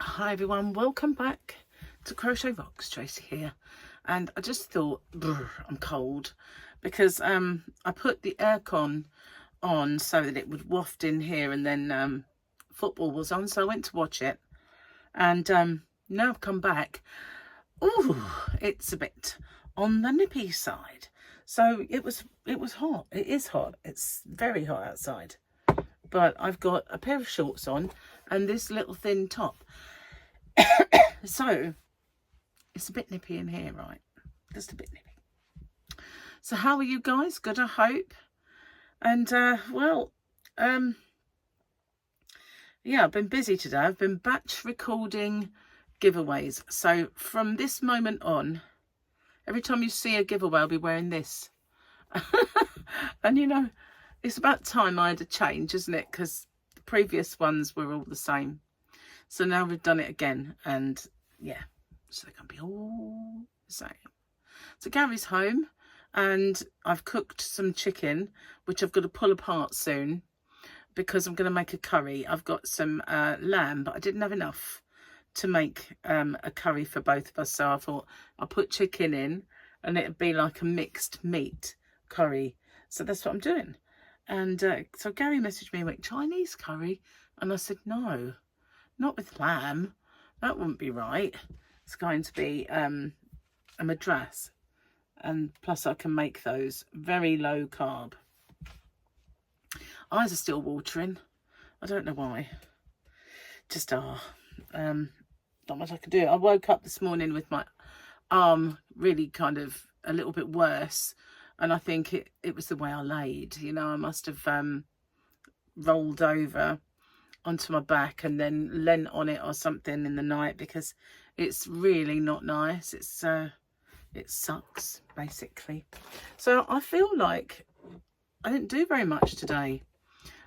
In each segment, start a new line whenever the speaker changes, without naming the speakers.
Hi everyone, welcome back to Crochet Rocks. Tracy here, and I just thought I'm cold because I put the aircon on so that it would waft in here, and then football was on, so I went to watch it, and now I've come back. Ooh, it's a bit on the nippy side. So it was hot. It is hot. It's very hot outside, but I've got a pair of shorts on and this little thin top. So it's a bit nippy in here, right? Just a bit nippy. So how are you guys? Good, I hope. And yeah, I've been busy today. I've been batch recording giveaways. So from this moment on, every time you see a giveaway, I'll be wearing this. And you know, it's about time I had a change, isn't it? Because the previous ones were all the same. So now we've done it again, and yeah, so they can be all the same. So Gary's home, and I've cooked some chicken, which I've got to pull apart soon because I'm going to make a curry. I've got some lamb, but I didn't have enough to make a curry for both of us. So I thought I'll put chicken in, and it'd be like a mixed meat curry. So that's what I'm doing. And so Gary messaged me and went, Chinese curry? And I said, no. Not with lamb, that wouldn't be right. It's going to be a Madras, and plus I can make those very low carb. Eyes are still watering. I don't know why. Just not much I can do. I woke up this morning with my arm really kind of a little bit worse, and I think it was the way I laid. You know, I must have rolled over onto my back and then leant on it or something in the night, because it's really not nice. It sucks basically. So I feel like I didn't do very much today,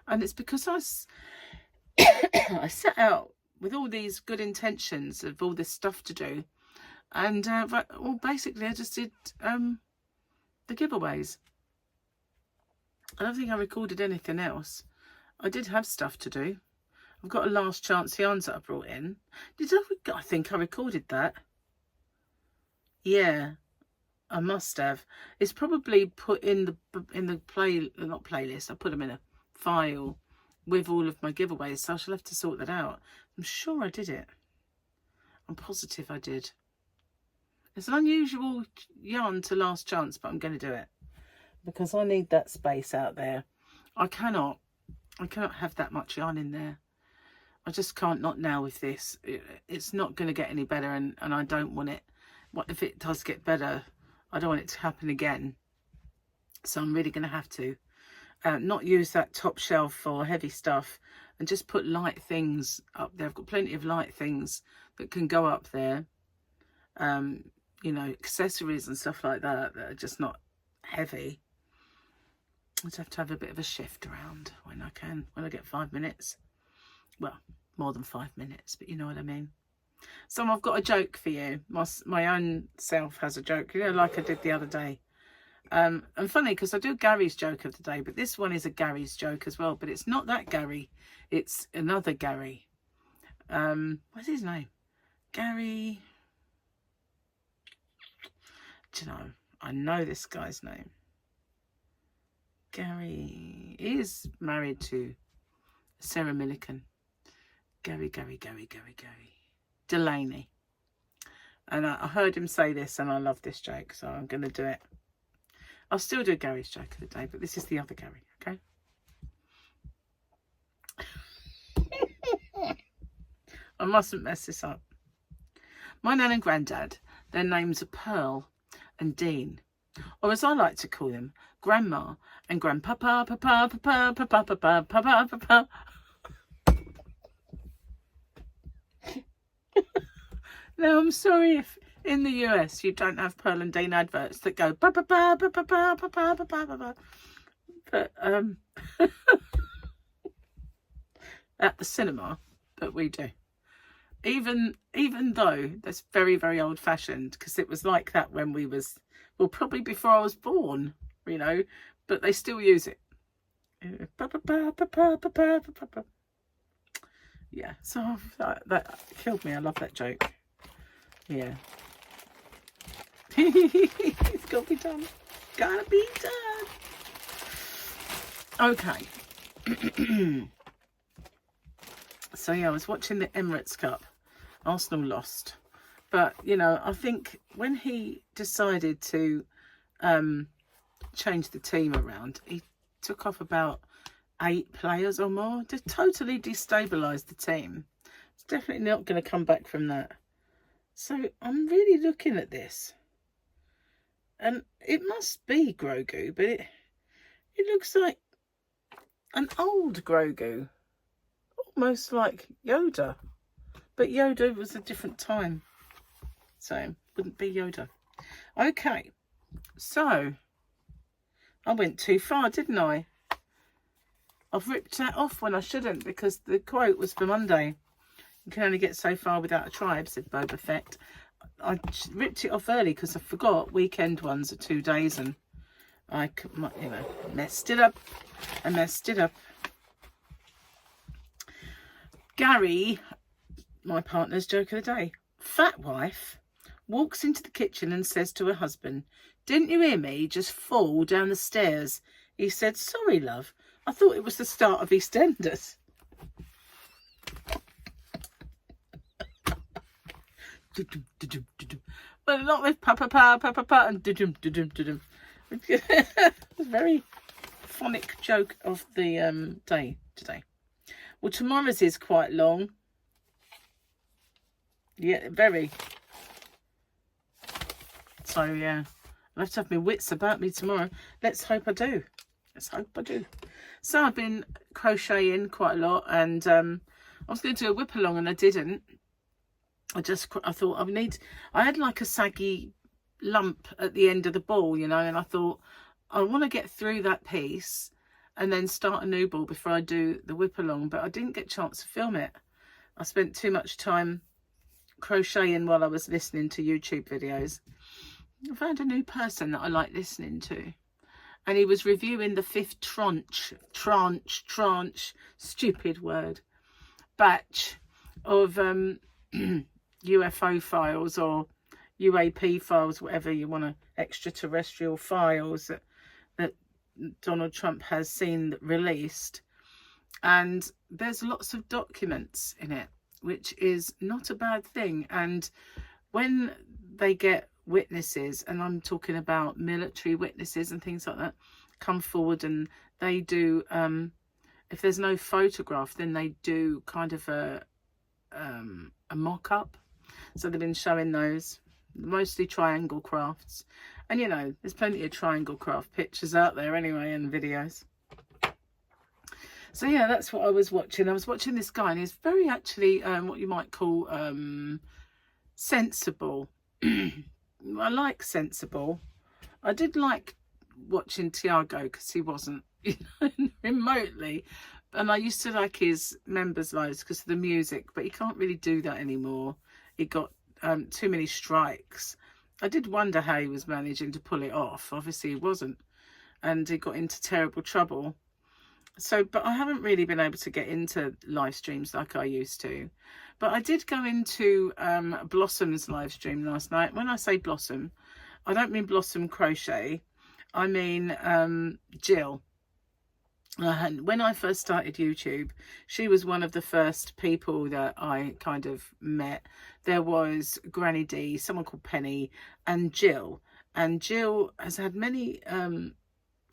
and it's because I set out with all these good intentions of all this stuff to do, and well, basically I just did the giveaways. I don't think I recorded anything else. I did have stuff to do. I've got a last chance yarns that I brought in. I think I recorded that. Yeah, I must have. It's probably put in the not playlist. I put them in a file with all of my giveaways, so I shall have to sort that out. I'm sure I did it. I'm positive I did. It's an unusual yarn to last chance, but I'm going to do it because I need that space out there. I cannot have that much yarn in there. I just can't, not now with this. It's not going to get any better, and I don't want it. What if it does get better? I don't want it to happen again. So I'm really going to have to not use that top shelf for heavy stuff and just put light things up there. I've got plenty of light things that can go up there. You know, accessories and stuff like that are just not heavy. I just have to have a bit of a shift around when I get 5 minutes. Well, more than 5 minutes, but you know what I mean. So I've got a joke for you. My own self has a joke, you know, like I did the other day. And funny, because I do Gary's joke of the day, but this one is a Gary's joke as well. But it's not that Gary. It's another Gary. What's his name? Gary. Do you know? I know this guy's name. Gary is married to Sarah Millican. Gary. Delaney. And I heard him say this, and I love this joke, so I'm going to do it. I'll still do Gary's joke of the day, but this is the other Gary, okay? I mustn't mess this up. My nan and granddad, their names are Pearl and Dean, or as I like to call them, Grandma and Grandpapa, papa. Now, I'm sorry if in the US you don't have Pearl and Dean adverts that go ba ba ba ba ba ba ba ba ba ba ba, but at the cinema, but we do. Even though that's very, very old fashioned, because it was like that when we was, well, probably before I was born, you know, but they still use it. Yeah, so that killed me. I love that joke. Yeah. It's got to be done. Gotta be done. Okay. So yeah, I was watching the Emirates Cup. Arsenal lost. But, you know, I think when he decided to change the team around, he took off about 8 players or more. Just totally destabilised the team. It's definitely not going to come back from that. So I'm really looking at this. And it must be Grogu, but it looks like an old Grogu. Almost like Yoda. But Yoda was a different time. So, wouldn't be Yoda. Okay. So, I went too far, didn't I? I've ripped that off when I shouldn't, because the quote was for Monday. You can only get so far without a tribe, said Boba Fett. I ripped it off early because I forgot weekend ones are 2 days, and I, you know, messed it up. I messed it up. Gary, my partner's joke of the day. Fat wife walks into the kitchen and says to her husband, "Didn't you hear me just fall down the stairs?" He said, "Sorry, love. I thought it was the start of EastEnders." But not with pa pa pa pa pa pa and It's a very phonic joke of the day today. Well, tomorrow's is quite long. Yeah, very. So, yeah. I'll have to have my wits about me tomorrow. Let's hope I do. Let's hope I do. So, I've been crocheting quite a lot. And I was going to do a whip along and I didn't. I thought I had like a saggy lump at the end of the ball, you know. And I thought, I want to get through that piece and then start a new ball before I do the whip along. But I didn't get a chance to film it. I spent too much time crocheting while I was listening to YouTube videos. I found a new person that I like listening to, and he was reviewing the 5th tranche, stupid word, batch of UFO files or UAP files, whatever you want to, extraterrestrial files that Donald Trump has seen released. And there's lots of documents in it, which is not a bad thing. And when they get witnesses, and I'm talking about military witnesses and things like that, come forward and they do, if there's no photograph, then they do kind of a mock-up. So they've been showing those, mostly triangle crafts. And, you know, there's plenty of triangle craft pictures out there anyway, and videos. So, yeah, that's what I was watching. I was watching this guy, and he's very actually what you might call sensible. I like sensible. I did like watching Tiago because he wasn't, you know, remotely. And I used to like his members' lives because of the music, but he can't really do that anymore. He got too many strikes. I did wonder how he was managing to pull it off. Obviously he wasn't. And he got into terrible trouble. So, but I haven't really been able to get into live streams like I used to. But I did go into Blossom's live stream last night. When I say Blossom, I don't mean Blossom Crochet. I mean Jill. When I first started YouTube, she was one of the first people that I kind of met. There was Granny D, someone called Penny, and Jill. And Jill has had many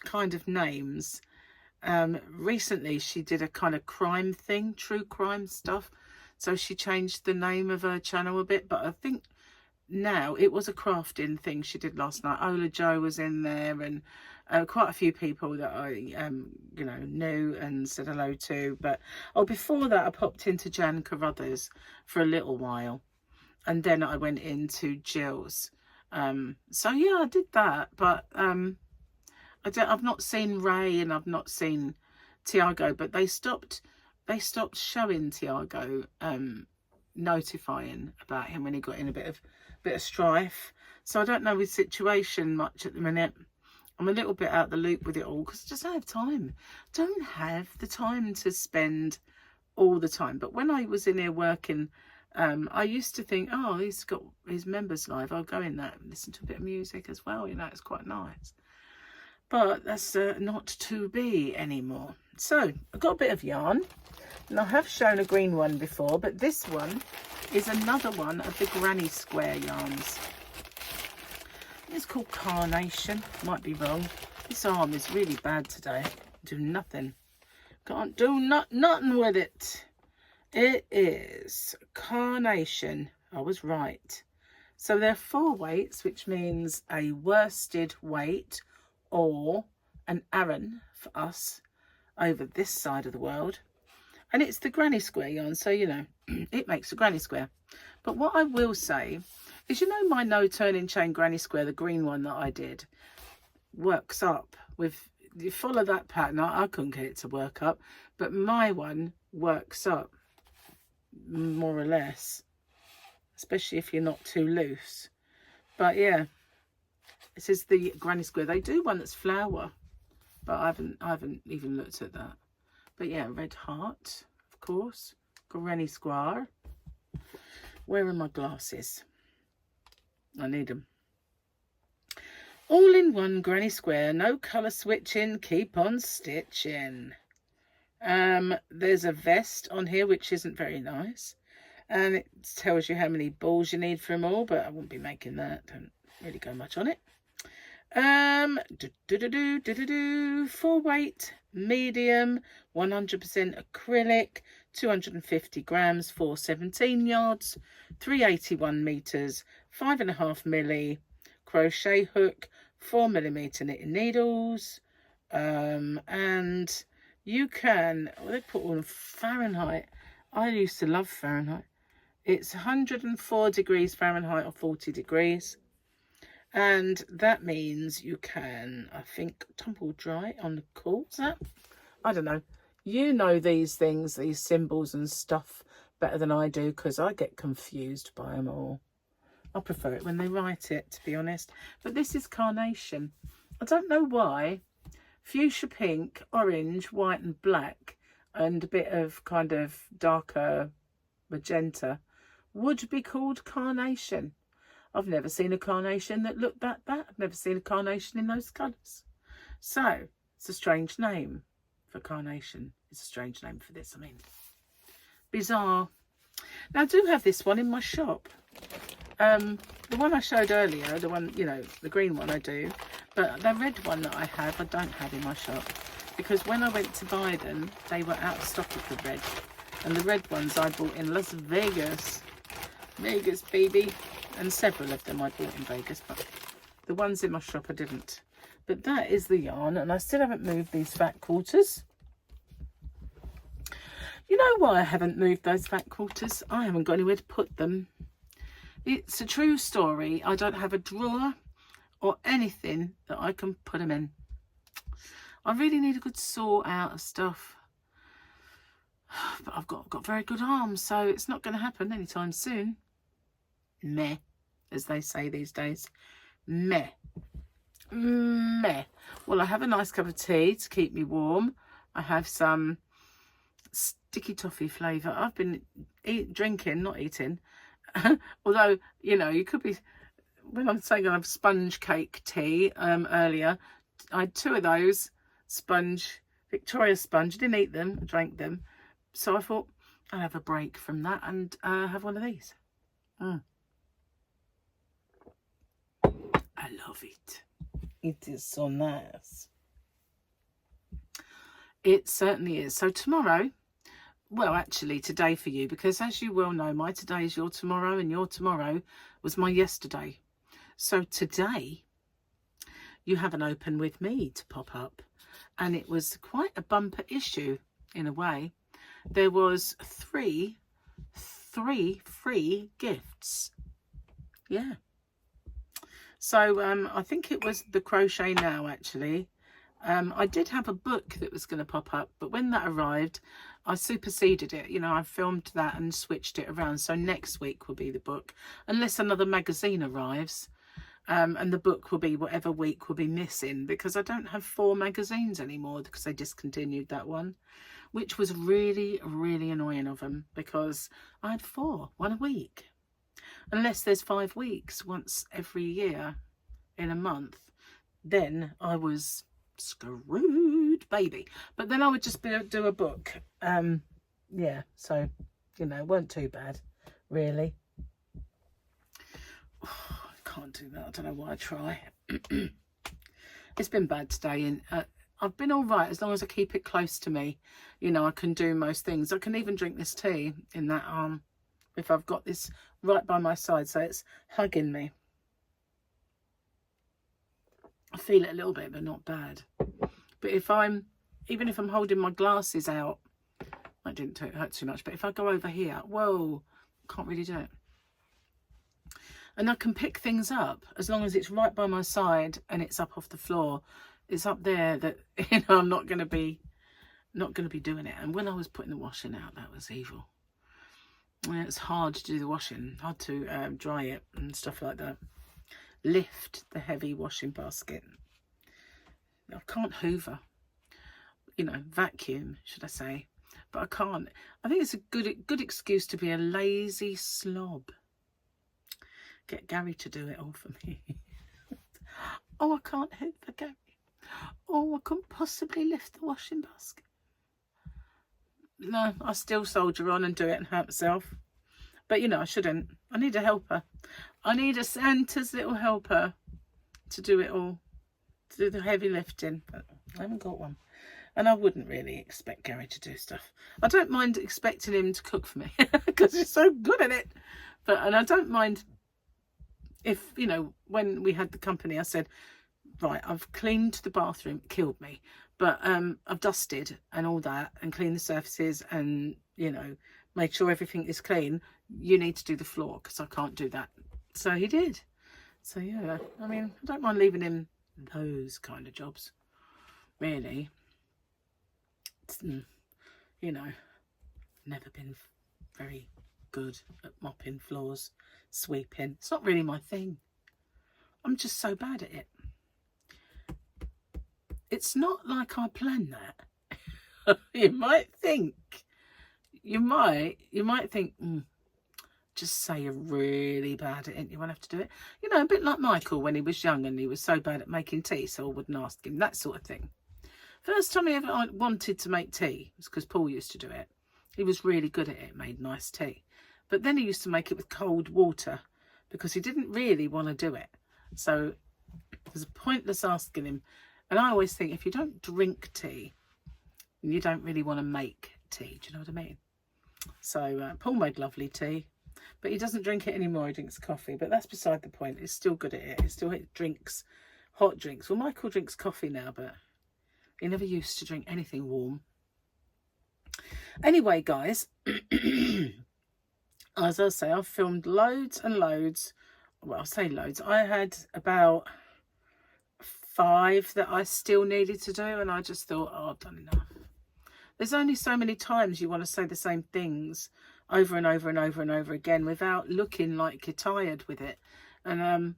kind of names. Recently, she did a kind of crime thing, true crime stuff. So she changed the name of her channel a bit. But I think now it was a crafting thing she did last night. Ola Joe was in there, and quite a few people that I, you know, knew and said hello to. But before that, I popped into Jan Carruthers for a little while, and then I went into Jill's. So yeah, I did that. But I've not seen Ray and I've not seen Tiago, but they stopped showing Tiago, notifying about him when he got in a bit of strife. So I don't know his situation much at the minute. I'm a little bit out the loop with it all because I just don't have time. Don't have the time to spend all the time. But when I was in here working, I used to think, oh, he's got his members live, I'll go in that and listen to a bit of music as well, you know, it's quite nice. But that's not to be anymore. So I've got a bit of yarn, and I have shown a green one before, but this one is another one of the granny square yarns. It's called Carnation, might be wrong. This arm is really bad today. Do nothing, can't do nothing with it. It is Carnation, I was right. So there are 4 weights, which means a worsted weight or an Aran for us over this side of the world. And it's the granny square yarn, so you know, it makes a granny square. But what I will say is, you know, my no turning chain granny square, the green one that I did, works up with, you follow that pattern. I couldn't get it to work up, but my one works up more or less, especially if you're not too loose. But yeah, this is the granny square. They do one that's flower, but I haven't even looked at that. But yeah, red heart, of course, granny square. Where are my glasses? I need them. All in one granny square, no colour switching, keep on stitching. There's a vest on here which isn't very nice, and it tells you how many balls you need for them all, but I won't be making that, don't really go much on it. 4 weight, medium, 100% acrylic, 250 grams for 17 yards, 381 meters, 5.5 milli, crochet hook, 4mm knitting needles, and you can, well, they put on Fahrenheit. I used to love Fahrenheit. It's 104 degrees Fahrenheit or 40 degrees. And that means you can, I think, tumble dry on the cool. Is that? I don't know. You know these things, these symbols and stuff better than I do, because I get confused by them all. I prefer it when they write it, to be honest. But this is Carnation. I don't know why. Fuchsia pink, orange, white and black, and a bit of kind of darker magenta would be called Carnation. I've never seen a carnation that looked that bad. I've never seen a carnation in those colours. So, it's a strange name for Carnation. It's a strange name for this, I mean. Bizarre. Now, I do have this one in my shop. The one I showed earlier, the one, you know, the green one I do. But the red one that I have, I don't have in my shop. Because when I went to buy them, they were out of stock of the red. And the red ones I bought in Las Vegas. Vegas, baby. And several of them I bought in Vegas, but the ones in my shop I didn't. But that is the yarn, and I still haven't moved these fat quarters. You know why I haven't moved those fat quarters? I haven't got anywhere to put them. It's a true story. I don't have a drawer or anything that I can put them in. I really need a good sort out of stuff. But I've got very good arms, so it's not going to happen anytime soon. Meh, as they say these days. Meh. Meh. Well, I have a nice cup of tea to keep me warm. I have some sticky toffee flavour. I've been drinking, not eating. Although, you know, you could be, when I'm saying I have sponge cake tea earlier, I had 2 of those Victoria sponge. I didn't eat them, I drank them. So I thought I'll have a break from that and have one of these. I love it. It is so nice. It certainly is. So tomorrow, well, actually today for you, because as you well know, my today is your tomorrow and your tomorrow was my yesterday. So today you have an open with me to pop up, and it was quite a bumper issue in a way. There was three free gifts. Yeah. So I think it was the Crochet Now, actually. I did have a book that was going to pop up, but when that arrived, I superseded it. You know, I filmed that and switched it around. So next week will be the book, unless another magazine arrives. And the book will be whatever week will be missing, because I don't have 4 magazines anymore because they discontinued that one. which was really, really annoying of them because I had 4, 1 a week. Unless there's 5 weeks once every year in a month, then I was screwed, baby. But then I would just do a book. Yeah, so, you know, it weren't too bad, really. Oh, I can't do that. I don't know why I try. It's been bad today. And I've been all right as long as I keep it close to me. You know, I can do most things. I can even drink this tea in that arm if I've got this right by my side, so it's hugging me. I feel it a little bit, but not bad. But even if I'm holding my glasses out, I didn't hurt too much, but if I go over here, whoa, can't really do it. And I can pick things up as long as it's right by my side and it's up off the floor. It's up there that, you know, I'm not going to be doing it. And when I was putting the washing out, that was evil. It's hard to do the washing, hard to dry it and stuff like that. Lift the heavy washing basket. I can't hoover, you know, vacuum, should I say, but I can't. I think it's a good excuse to be a lazy slob. Get Gary to do it all for me. Oh, I can't hoover, Gary. Oh, I couldn't possibly lift the washing basket. No, I still soldier on and do it and hurt myself. But, you know, I shouldn't. I need a helper. I need a Santa's little helper to do it all. To do the heavy lifting. But I haven't got one. And I wouldn't really expect Gary to do stuff. I don't mind expecting him to cook for me. Because he's so good at it. And I don't mind if, you know, when we had the company, I said, right, I've cleaned the bathroom. It killed me. But I've dusted and all that and cleaned the surfaces and, you know, made sure everything is clean. You need to do the floor because I can't do that. So he did. So, yeah, I mean, I don't mind leaving him those kind of jobs, really. It's, you know, never been very good at mopping floors, sweeping. It's not really my thing. I'm just so bad at it. It's not like I planned that. You might think, just say you're really bad at it, you won't have to do it. You know, a bit like Michael when he was young and he was so bad at making tea, so I wouldn't ask him, that sort of thing. First time he ever wanted to make tea was because Paul used to do it. He was really good at it, made nice tea. But then he used to make it with cold water because he didn't really want to do it. So it was pointless asking him. And I always think if you don't drink tea, you don't really want to make tea. Do you know what I mean? So Paul made lovely tea, but he doesn't drink it anymore. He drinks coffee, but that's beside the point. He's still good at it. He still drinks hot drinks. Well, Michael drinks coffee now, but he never used to drink anything warm. Anyway, guys, as I say, I've filmed loads and loads. Well, I'll say loads. I had about 5 that I still needed to do, and I just thought, oh, I've done enough. There's only so many times you want to say the same things over and over and over and over again without looking like you're tired with it. And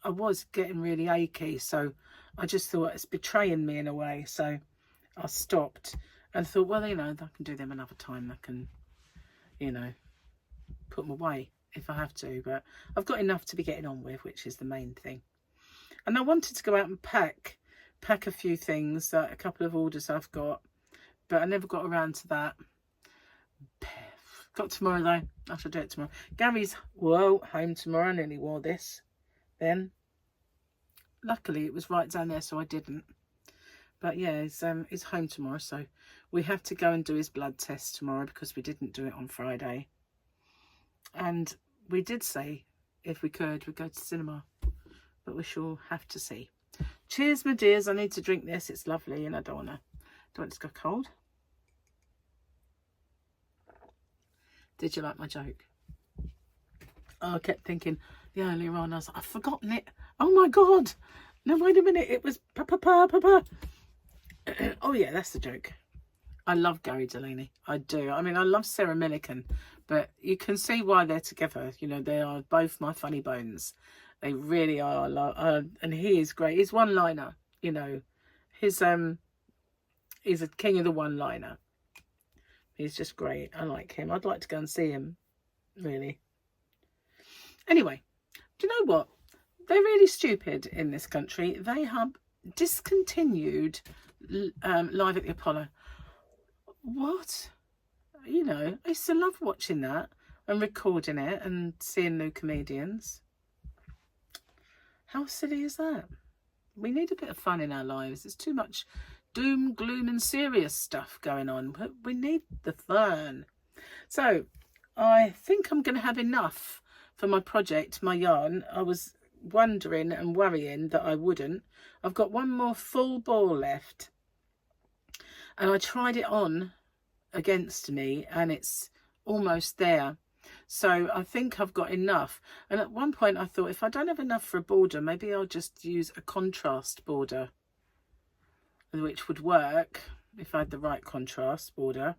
I was getting really achy, so I just thought it's betraying me in a way. So I stopped and thought, well, you know, I can do them another time. I can, you know, put them away if I have to. But I've got enough to be getting on with, which is the main thing. And I wanted to go out and pack a few things, a couple of orders I've got, but I never got around to that. Got tomorrow though. I shall do it tomorrow. Gary's home tomorrow. I nearly wore this then. Luckily it was right down there, so I didn't. But yeah, he's home tomorrow, so we have to go and do his blood test tomorrow because we didn't do it on Friday. And we did say if we could, we'd go to cinema. But we shall have to see. Cheers, my dears. I need to drink this. It's lovely and I don't want it to go cold. Did you like my joke? Oh, I kept thinking the earlier on, I was like, I've forgotten it. Oh my God. No, wait a minute. It was papa. Oh yeah, that's the joke. I love Gary Delaney. I do. I mean, I love Sarah Millican, but you can see why they're together. You know, they are both my funny bones. They really are. And he is great. He's one-liner, you know. He's a king of the one-liner. He's just great. I like him. I'd like to go and see him, really. Anyway, do you know what? They're really stupid in this country. They have discontinued Live at the Apollo. What? You know, I used to love watching that and recording it and seeing new comedians. How silly is that? We need a bit of fun in our lives. There's too much doom, gloom and serious stuff going on. But we need the fun. So I think I'm going to have enough for my project, my yarn. I was wondering and worrying that I wouldn't. I've got one more full ball left. And I tried it on against me and it's almost there. So I think I've got enough. And at one point I thought, if I don't have enough for a border, maybe I'll just use a contrast border, which would work if I had the right contrast border.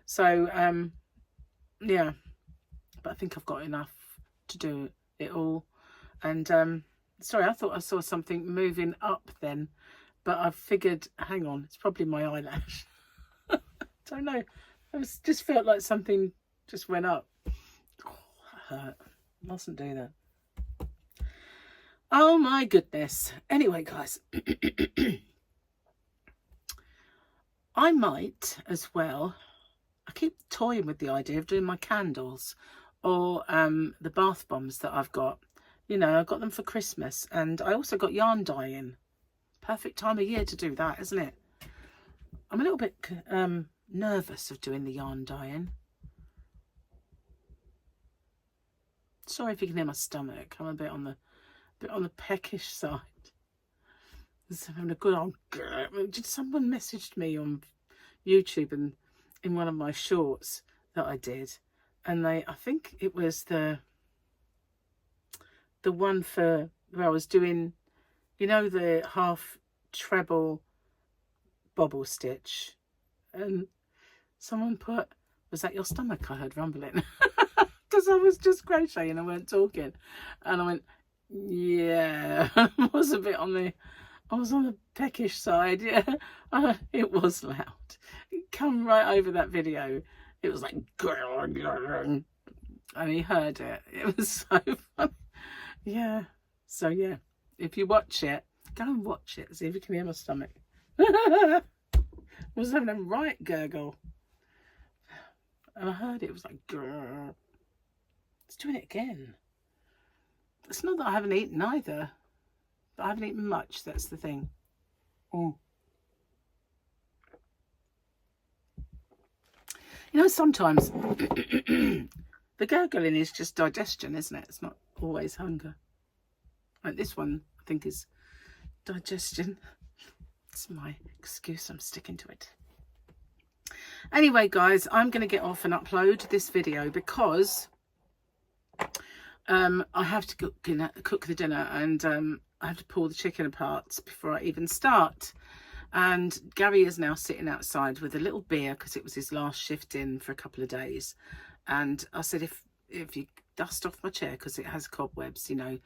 So yeah, but I think I've got enough to do it all. And sorry, I thought I saw something moving up then, but I figured, hang on, it's probably my eyelash. Don't know, just felt like something just went up. Oh, that hurt. Mustn't do that. Oh my goodness. Anyway, guys, I might as well, I keep toying with the idea of doing my candles or the bath bombs that I've got. You know, I got them for Christmas, and I also got yarn dyeing. Perfect time of year to do that, isn't it? I'm a little bit nervous of doing the yarn dyeing. Sorry if you can hear my stomach. I'm a bit on the peckish side. I'm having a good old. Someone messaged me on YouTube and in one of my shorts that I did, and I think it was the one for where I was doing, you know, the half treble bobble stitch, and someone put, was that your stomach? I heard rumbling because I was just crocheting, I weren't talking, and I went, yeah. I was a bit on the, I was on the peckish side. Yeah, it was loud. It come right over that video. It was like, and he heard it. It was so funny. Yeah. So yeah, if you watch it, go and watch it. See if you can hear my stomach. I was having a right gurgle, and I heard it was like, grrr. It's doing it again. It's not that I haven't eaten either. But I haven't eaten much, that's the thing. You know, sometimes the gurgling is just digestion, isn't it? It's not always hunger. Like this one, I think, is digestion. It's my excuse, I'm sticking to it. Anyway, guys, I'm going to get off and upload this video because I have to cook the dinner, and I have to pull the chicken apart before I even start. And Gary is now sitting outside with a little beer because it was his last shift in for a couple of days. And I said, if you dust off my chair, because it has cobwebs, you know,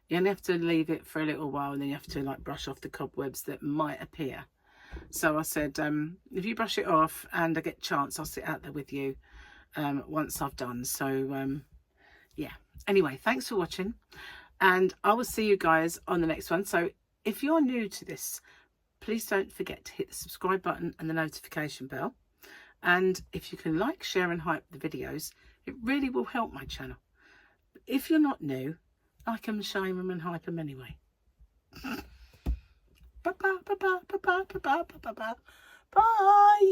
you only have to leave it for a little while, and then you have to like brush off the cobwebs that might appear. So I said, if you brush it off and I get a chance, I'll sit out there with you once I've done. So yeah, anyway, thanks for watching, and I will see you guys on the next one. So if you're new to this, please don't forget to hit the subscribe button and the notification bell. And if you can like, share and hype the videos, it really will help my channel. But if you're not new, like them, shame them and hype them anyway. Bye.